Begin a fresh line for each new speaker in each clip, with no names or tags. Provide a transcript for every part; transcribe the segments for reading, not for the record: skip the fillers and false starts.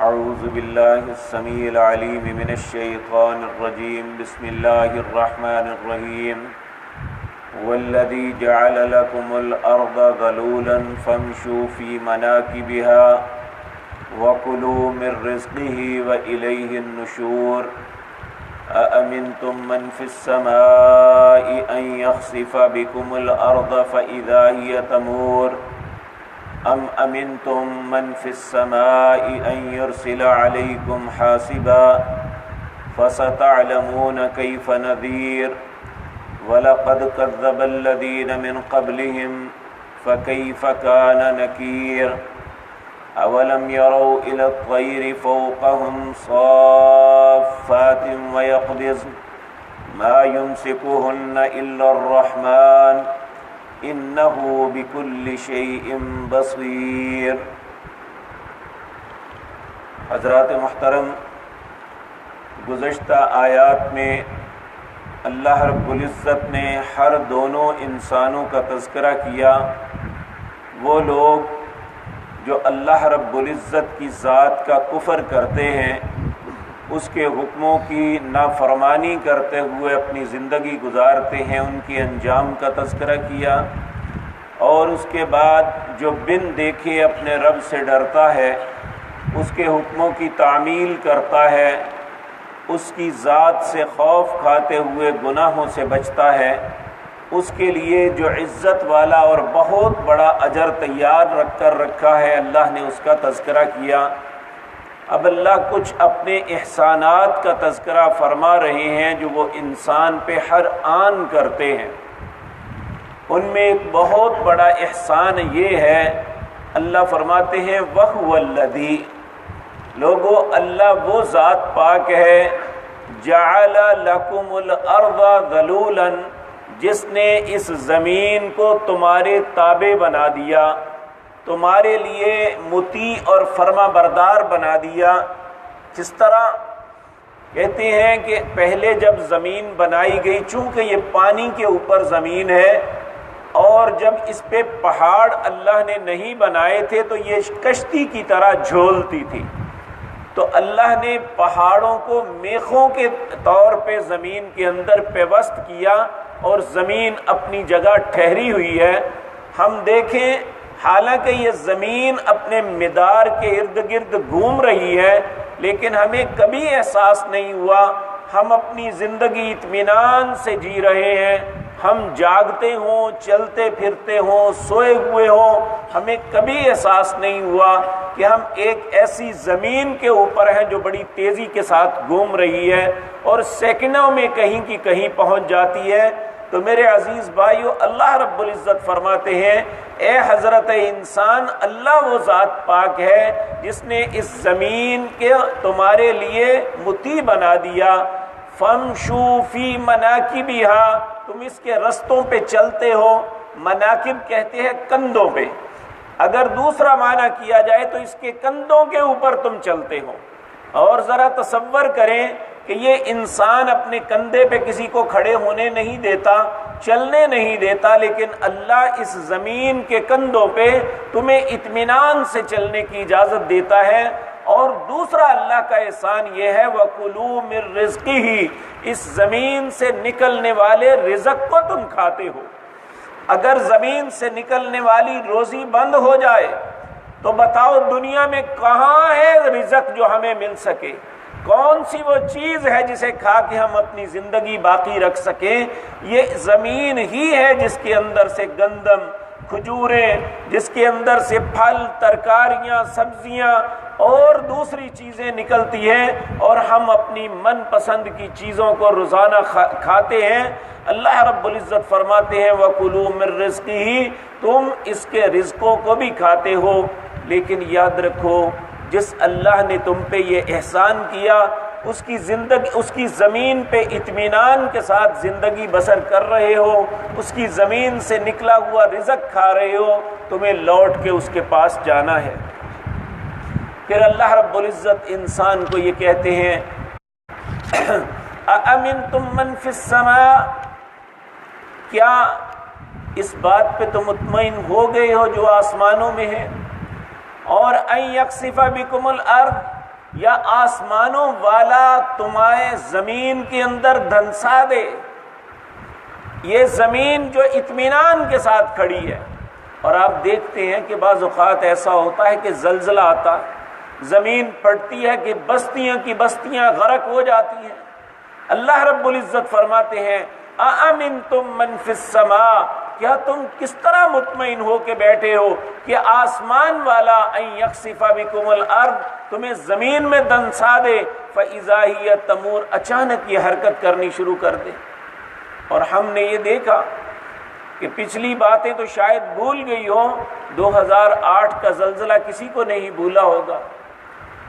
اعوذ باللہ السمیع العلیم من الشیطان الرجیم بسم اللہ الرحمن الرحیم والذی جعل لکم الارض ذلولا فامشوا فی مناکبها وکلوا من رزقه والیہ النشور اامنتم من فی السماء ان یخسف بکم الارض فاذا هی تمور ام امنتم من فی السماء ان یرسل علیکم حاسبا فستعلمون کیف نذیر وَلَقَدْ كَذَّبَ الَّذِينَ مِنْ قَبْلِهِمْ فَكَيْفَ كَانَ نَكِيرٌ أَوَلَمْ يَرَوْا إِلَى الطَّيْرِ فَوْقَهُمْ صَافَّاتٍ وَيَقْبِضْنَ مَا يُمْسِكُهُنَّ إِلَّا الرَّحْمَنُ إِنَّهُ بِكُلِّ شَيْءٍ بَصِيرٌ۔ حضرات محترم، گزشتہ آیات میں اللہ رب العزت نے ہر دونوں انسانوں کا تذکرہ کیا۔ وہ لوگ جو اللہ رب العزت کی ذات کا کفر کرتے ہیں، اس کے حکموں کی نافرمانی کرتے ہوئے اپنی زندگی گزارتے ہیں، ان کے انجام کا تذکرہ کیا، اور اس کے بعد جو بن دیکھے اپنے رب سے ڈرتا ہے، اس کے حکموں کی تعمیل کرتا ہے، اس کی ذات سے خوف کھاتے ہوئے گناہوں سے بچتا ہے، اس کے لیے جو عزت والا اور بہت بڑا اجر تیار رکھ کر رکھا ہے، اللہ نے اس کا تذکرہ کیا۔ اب اللہ کچھ اپنے احسانات کا تذکرہ فرما رہے ہیں جو وہ انسان پہ ہر آن کرتے ہیں۔ ان میں ایک بہت بڑا احسان یہ ہے، اللہ فرماتے ہیں وَهُوَ الَّذِي، لوگو اللہ وہ ذات پاک ہے، جعل لکم الارض ذلولا، جس نے اس زمین کو تمہارے تابع بنا دیا، تمہارے لیے مطیع اور فرما بردار بنا دیا۔ جس طرح کہتے ہیں کہ پہلے جب زمین بنائی گئی، چونکہ یہ پانی کے اوپر زمین ہے، اور جب اس پہ پہاڑ اللہ نے نہیں بنائے تھے تو یہ کشتی کی طرح جھولتی تھی، تو اللہ نے پہاڑوں کو میخوں کے طور پہ زمین کے اندر پیوست کیا، اور زمین اپنی جگہ ٹھہری ہوئی ہے۔ ہم دیکھیں، حالانکہ یہ زمین اپنے مدار کے ارد گرد گھوم رہی ہے، لیکن ہمیں کبھی احساس نہیں ہوا۔ ہم اپنی زندگی اطمینان سے جی رہے ہیں، ہم جاگتے ہوں، چلتے پھرتے ہوں، سوئے ہوئے ہوں، ہمیں کبھی احساس نہیں ہوا کہ ہم ایک ایسی زمین کے اوپر ہیں جو بڑی تیزی کے ساتھ گھوم رہی ہے اور سیکنڈوں میں کہیں کی کہیں پہنچ جاتی ہے۔ تو میرے عزیز بھائیو، اللہ رب العزت فرماتے ہیں اے حضرت انسان، اللہ وہ ذات پاک ہے جس نے اس زمین کے تمہارے لیے مطیع بنا دیا۔ فَامْشُوا فِي مَنَاكِبِهَا، تم اس کے رستوں پہ چلتے ہو۔ مناکب کہتے ہیں کندھوں پہ، اگر دوسرا معنی کیا جائے تو اس کے کندھوں کے اوپر تم چلتے ہو۔ اور ذرا تصور کریں کہ یہ انسان اپنے کندھے پہ کسی کو کھڑے ہونے نہیں دیتا، چلنے نہیں دیتا، لیکن اللہ اس زمین کے کندھوں پہ تمہیں اطمینان سے چلنے کی اجازت دیتا ہے۔ اور دوسرا اللہ کا احسان یہ ہے وَكُلُوا مِن رِزْقِهِ، اس زمین سے نکلنے والے رزق کو تم کھاتے ہو۔ اگر زمین سے نکلنے والی روزی بند ہو جائے تو بتاؤ دنیا میں کہاں ہے رزق جو ہمیں مل سکے؟ کون سی وہ چیز ہے جسے کھا کے ہم اپنی زندگی باقی رکھ سکیں؟ یہ زمین ہی ہے جس کے اندر سے گندم، کھجوریں، جس کے اندر سے پھل، ترکاریاں، سبزیاں اور دوسری چیزیں نکلتی ہیں، اور ہم اپنی من پسند کی چیزوں کو روزانہ کھاتے ہیں۔ اللہ رب العزت فرماتے ہیں وَكُلُوا مِن رِزْقِهِ، تم اس کے رزقوں کو بھی کھاتے ہو، لیکن یاد رکھو جس اللہ نے تم پہ یہ احسان کیا، اس کی زمین پہ اطمینان کے ساتھ زندگی بسر کر رہے ہو، اس کی زمین سے نکلا ہوا رزق کھا رہے ہو، تمہیں لوٹ کے اس کے پاس جانا ہے۔ پھر اللہ رب العزت انسان کو یہ کہتے ہیں اَأَمِنْتُم مَّن فِي السَّمَاءِ، کیا اس بات پہ تم مطمئن ہو گئے ہو جو آسمانوں میں ہے؟ اور ان یکسف بکم الارض، یا آسمانوں والا تمہیں زمین کے اندر دھنسا دے۔ یہ زمین جو اطمینان کے ساتھ کھڑی ہے، اور آپ دیکھتے ہیں کہ بعض اوقات ایسا ہوتا ہے کہ زلزلہ آتا ہے، زمین پھٹتی ہے کہ بستیاں کی بستیاں غرق ہو جاتی ہیں۔ اللہ رب العزت فرماتے ہیں اَأَمِنْتُم مَّن فِي السَّمَاءِ، کیا تم کس طرح مطمئن ہو کے بیٹھے ہو کہ آسمان والا ان یخسف بکم الارض، تمہیں زمین میں دنسا دے، فاذا ہی تمور، اچانک یہ حرکت کرنی شروع کر دے۔ اور ہم نے یہ دیکھا کہ پچھلی باتیں تو شاید بھول گئی ہوں، 2008 کا زلزلہ کسی کو نہیں بھولا ہوگا۔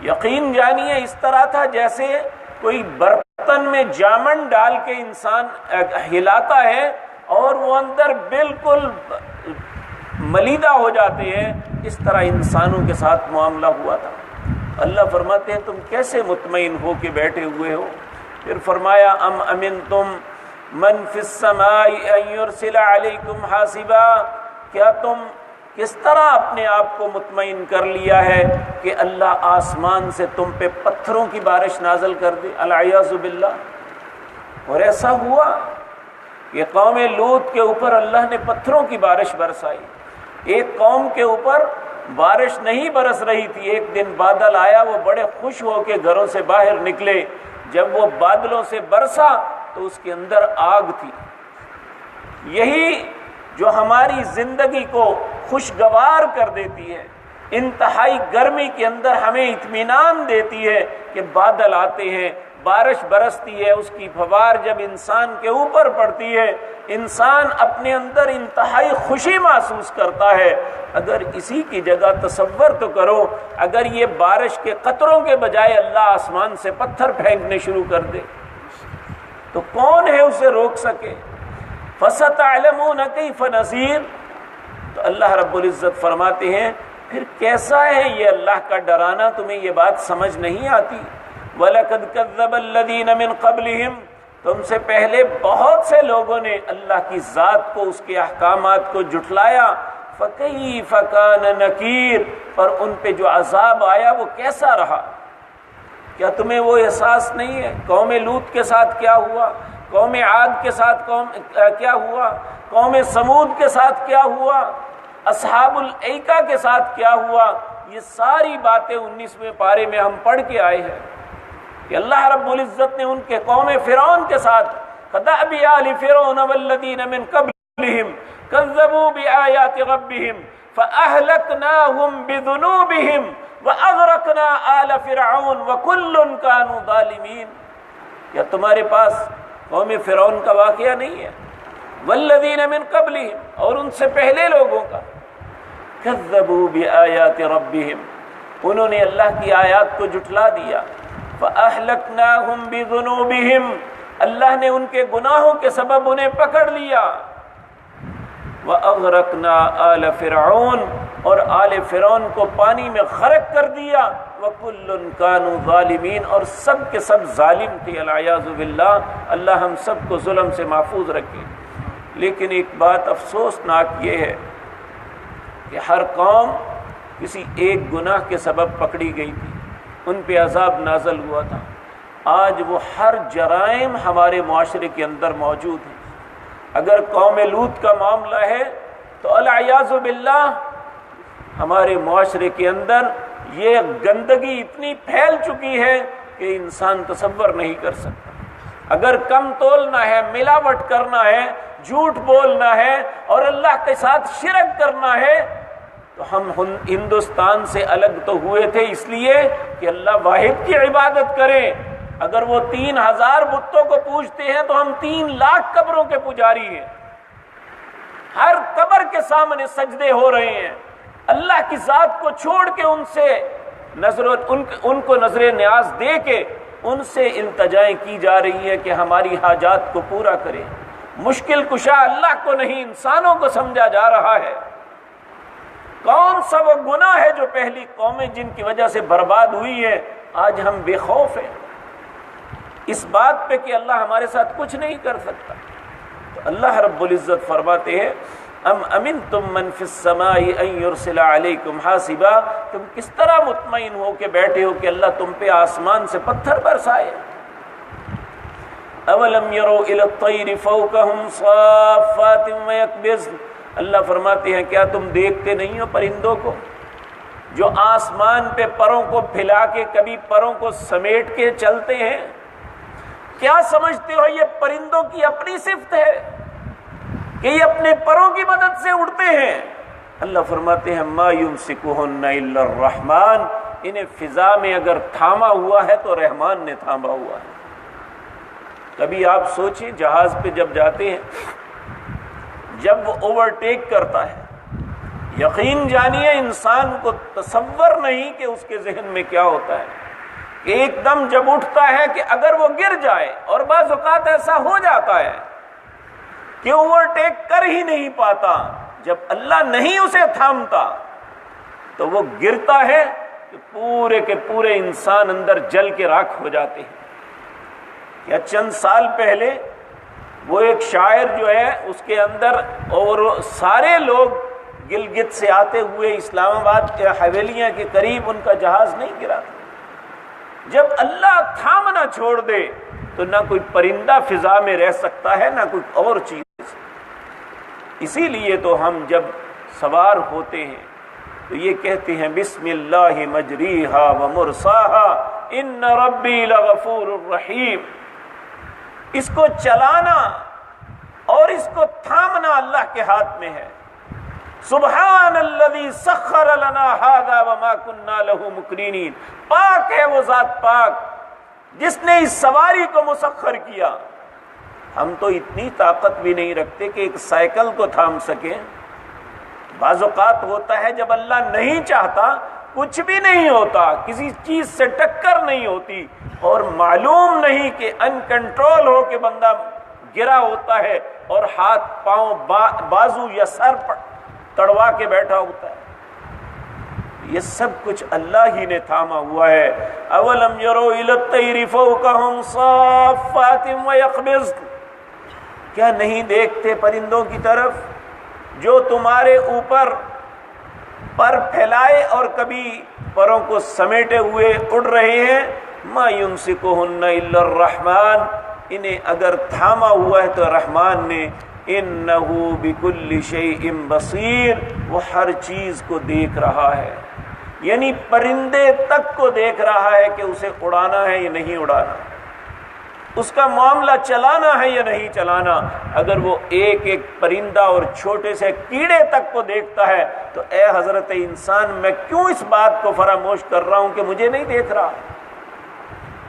یقین جانیے اس طرح تھا جیسے کوئی برتن میں جامن ڈال کے انسان ہلاتا ہے اور وہ اندر بالکل ملیدہ ہو جاتے ہیں، اس طرح انسانوں کے ساتھ معاملہ ہوا تھا۔ اللہ فرماتے ہیں تم کیسے مطمئن ہو کے بیٹھے ہوئے ہو؟ پھر فرمایا ام امنتم من فی السماء ان یرسل علیکم حاسبا، کیا تم کس طرح اپنے آپ کو مطمئن کر لیا ہے کہ اللہ آسمان سے تم پہ پتھروں کی بارش نازل کر دے، العیاذ باللہ۔ اور ایسا ہوا کہ قوم لوط کے اوپر اللہ نے پتھروں کی بارش برسائی۔ ایک قوم کے اوپر بارش نہیں برس رہی تھی، ایک دن بادل آیا، وہ بڑے خوش ہو کے گھروں سے باہر نکلے، جب وہ بادلوں سے برسا تو اس کے اندر آگ تھی۔ یہی جو ہماری زندگی کو خوشگوار کر دیتی ہے، انتہائی گرمی کے اندر ہمیں اطمینان دیتی ہے کہ بادل آتے ہیں، بارش برستی ہے، اس کی فوار جب انسان کے اوپر پڑتی ہے، انسان اپنے اندر انتہائی خوشی محسوس کرتا ہے۔ اگر اسی کی جگہ تصور تو کرو، اگر یہ بارش کے قطروں کے بجائے اللہ آسمان سے پتھر پھینکنے شروع کر دے تو کون ہے اسے روک سکے؟ فَسَتَعْلَمُونَ كَيْفَ نَذِيرٌ۔ تو اللہ رب العزت فرماتے ہیں پھر کیسا ہے یہ اللہ کا ڈرانا، تمہیں یہ بات سمجھ نہیں آتی؟ وَلَقَدْ كَذَّبَ الَّذِينَ مِن قَبْلِهِمْ، تم سے پہلے بہت سے لوگوں نے اللہ کی ذات کو، اس کے احکامات کو جھٹلایا۔ فَكَيْفَ كَانَ نَكِيرٌ، پر ان پہ جو عذاب آیا وہ کیسا رہا؟ کیا تمہیں وہ احساس نہیں ہے؟ قوم لوط کے ساتھ کیا ہوا، قوم عاد کے ساتھ کیا ہوا، قوم سمود کے ساتھ کیا ہوا، اصحاب الایکہ کے ساتھ کیا ہوا، یہ ساری باتیں 19ویں پارے میں ہم پڑھ کے آئے ہیں کہ اللہ رب العزت نے ان کے قوم فرعون کے ساتھ كدأب آل فرعون والذین من قبلهم كذبوا بآیات ربهم فأهلكناهم بذنوبهم وأغرقنا آل فرعون وكل كانوا ظالمین۔ کیا تمہارے پاس قوم فرعون کا واقعہ نہیں ہے؟ والذین من قبلهم، اور ان سے پہلے لوگوں کا، کذبوا بآیات ربهم، انہوں نے اللہ کی آیات کو جھٹلا دیا۔ فأہلکناہم بذنوبہم، اللہ نے ان کے گناہوں کے سبب انہیں پکڑ لیا۔ وأغرقنا آل فرعون، اور آل فرعون کو پانی میں غرق کر دیا۔ وَكُلٌّ كَانُوا ظَالِمِينَ، اور سب کے سب ظالم تھے، العیاذ باللہ۔ اللہ ہم سب کو ظلم سے محفوظ رکھے۔ لیکن ایک بات افسوسناک یہ ہے کہ ہر قوم کسی ایک گناہ کے سبب پکڑی گئی تھی، ان پہ عذاب نازل ہوا تھا۔ آج وہ ہر جرائم ہمارے معاشرے کے اندر موجود ہیں۔ اگر قوم لوط کا معاملہ ہے تو العیاذ باللہ ہمارے معاشرے کے اندر یہ گندگی اتنی پھیل چکی ہے کہ انسان تصور نہیں کر سکتا۔ اگر کم تولنا ہے، ملاوٹ کرنا ہے، جھوٹ بولنا ہے اور اللہ کے ساتھ شرک کرنا ہے تو ہم ہندوستان سے الگ تو ہوئے تھے اس لیے کہ اللہ واحد کی عبادت کریں۔ اگر وہ 3000 بتوں کو پوجتے ہیں تو ہم 3 لاکھ قبروں کے پجاری ہیں، ہر قبر کے سامنے سجدے ہو رہے ہیں، اللہ کی ذات کو چھوڑ کے ان کو نظر نیاز دے کے ان سے التجائیں کی جا رہی ہیں کہ ہماری حاجات کو پورا کریں۔ مشکل کشا اللہ کو نہیں، انسانوں کو سمجھا جا رہا ہے۔ کون سا وہ گناہ ہے جو پہلی قومیں جن کی وجہ سے برباد ہوئی ہیں، آج ہم بے خوف ہیں اس بات پہ کہ اللہ ہمارے ساتھ کچھ نہیں کر سکتا۔ تو اللہ رب العزت فرماتے ہیں ام امنتم من فی السماء ان یرسل علیکم حاصبا، تم کس طرح مطمئن ہو کے بیٹھے ہو کہ اللہ تم پہ آسمان سے پتھر برسائے؟ اولم یروا الی الطیر فوقہم صافات ویقبضن، اللہ فرماتے ہیں کیا تم دیکھتے نہیں ہو پرندوں کو جو آسمان پہ پروں کو پھیلا کے کبھی پروں کو سمیٹ کے چلتے ہیں؟ کیا سمجھتے ہو یہ پرندوں کی اپنی صفت ہے کہ یہ اپنے پروں کی مدد سے اڑتے ہیں؟ اللہ فرماتے ہیں ما یمسکہن الا الرحمن، انہیں فضا میں اگر تھاما ہوا ہے تو رحمان نے تھاما ہوا ہے۔ کبھی آپ سوچیں جہاز پہ جب جاتے ہیں، جب وہ اوورٹیک کرتا ہے، یقین جانیے انسان کو تصور نہیں کہ اس کے ذہن میں کیا ہوتا ہے کہ ایک دم جب اٹھتا ہے کہ اگر وہ گر جائے، اور بعض اوقات ایسا ہو جاتا ہے کہ اوورٹیک کر ہی نہیں پاتا، جب اللہ نہیں اسے تھامتا تو وہ گرتا ہے کہ پورے کے پورے انسان اندر جل کے راکھ ہو جاتے ہیں۔ یا چند سال پہلے وہ ایک شاعر جو ہے اس کے اندر، اور سارے لوگ گلگت سے آتے ہوئے اسلام آباد کے حویلیاں کے قریب ان کا جہاز نہیں گرا تھا۔ جب اللہ تھامنا چھوڑ دے تو نہ کوئی پرندہ فضا میں رہ سکتا ہے نہ کوئی اور چیز۔ اسی لیے تو ہم جب سوار ہوتے ہیں تو یہ کہتے ہیں بسم اللہ مجریہا ومرساہا ان ربی لغفور الرحیم۔ اس کو چلانا اور اس کو تھامنا اللہ کے ہاتھ میں ہے۔ سبحان الذی سخر لنا ھذا وما كنا له مقرنین، پاک ہے وہ ذات پاک جس نے اس سواری کو مسخر کیا۔ ہم تو اتنی طاقت بھی نہیں رکھتے کہ ایک سائیکل کو تھام سکیں۔ بعض اوقات ہوتا ہے جب اللہ نہیں چاہتا کچھ بھی نہیں ہوتا، کسی چیز سے ٹکر نہیں ہوتی، اور معلوم نہیں کہ ان کنٹرول ہو کے بندہ گرا ہوتا ہے اور ہاتھ پاؤں بازو یا سر پر تڑوا کے بیٹھا ہوتا ہے۔ یہ سب کچھ اللہ ہی نے تھاما ہوا ہے۔ اولم یروا الی الطیر فوقہم صافات ویقبضن، کیا نہیں دیکھتے پرندوں کی طرف جو تمہارے اوپر پر پھیلائے اور کبھی پروں کو سمیٹے ہوئے اڑ رہے ہیں؟ ما یمسکہن الا الرحمن، انہیں اگر تھاما ہوا ہے تو رحمان نے۔ انہ بکل شیء بصیر، وہ ہر چیز کو دیکھ رہا ہے، یعنی پرندے تک کو دیکھ رہا ہے کہ اسے اڑانا ہے یا نہیں اڑانا، اس کا معاملہ چلانا ہے یا نہیں چلانا۔ اگر وہ ایک ایک پرندہ اور چھوٹے سے کیڑے تک کو دیکھتا ہے تو اے حضرت انسان میں کیوں اس بات کو فراموش کر رہا ہوں کہ مجھے نہیں دیکھ رہا؟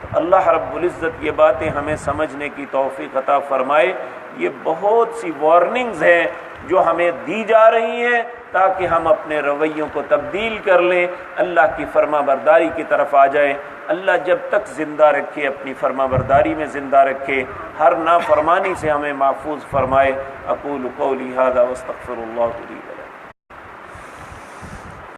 تو اللہ رب العزت یہ باتیں ہمیں سمجھنے کی توفیق عطا فرمائے۔ یہ بہت سی وارننگز ہیں جو ہمیں دی جا رہی ہیں تاکہ ہم اپنے رویوں کو تبدیل کر لیں، اللہ کی فرما برداری کی طرف آ جائیں۔ اللہ جب تک زندہ رکھے اپنی فرما برداری میں زندہ رکھے، ہر نافرمانی سے ہمیں محفوظ فرمائے۔ اقول قولی ھذا واستغفر اللہ لي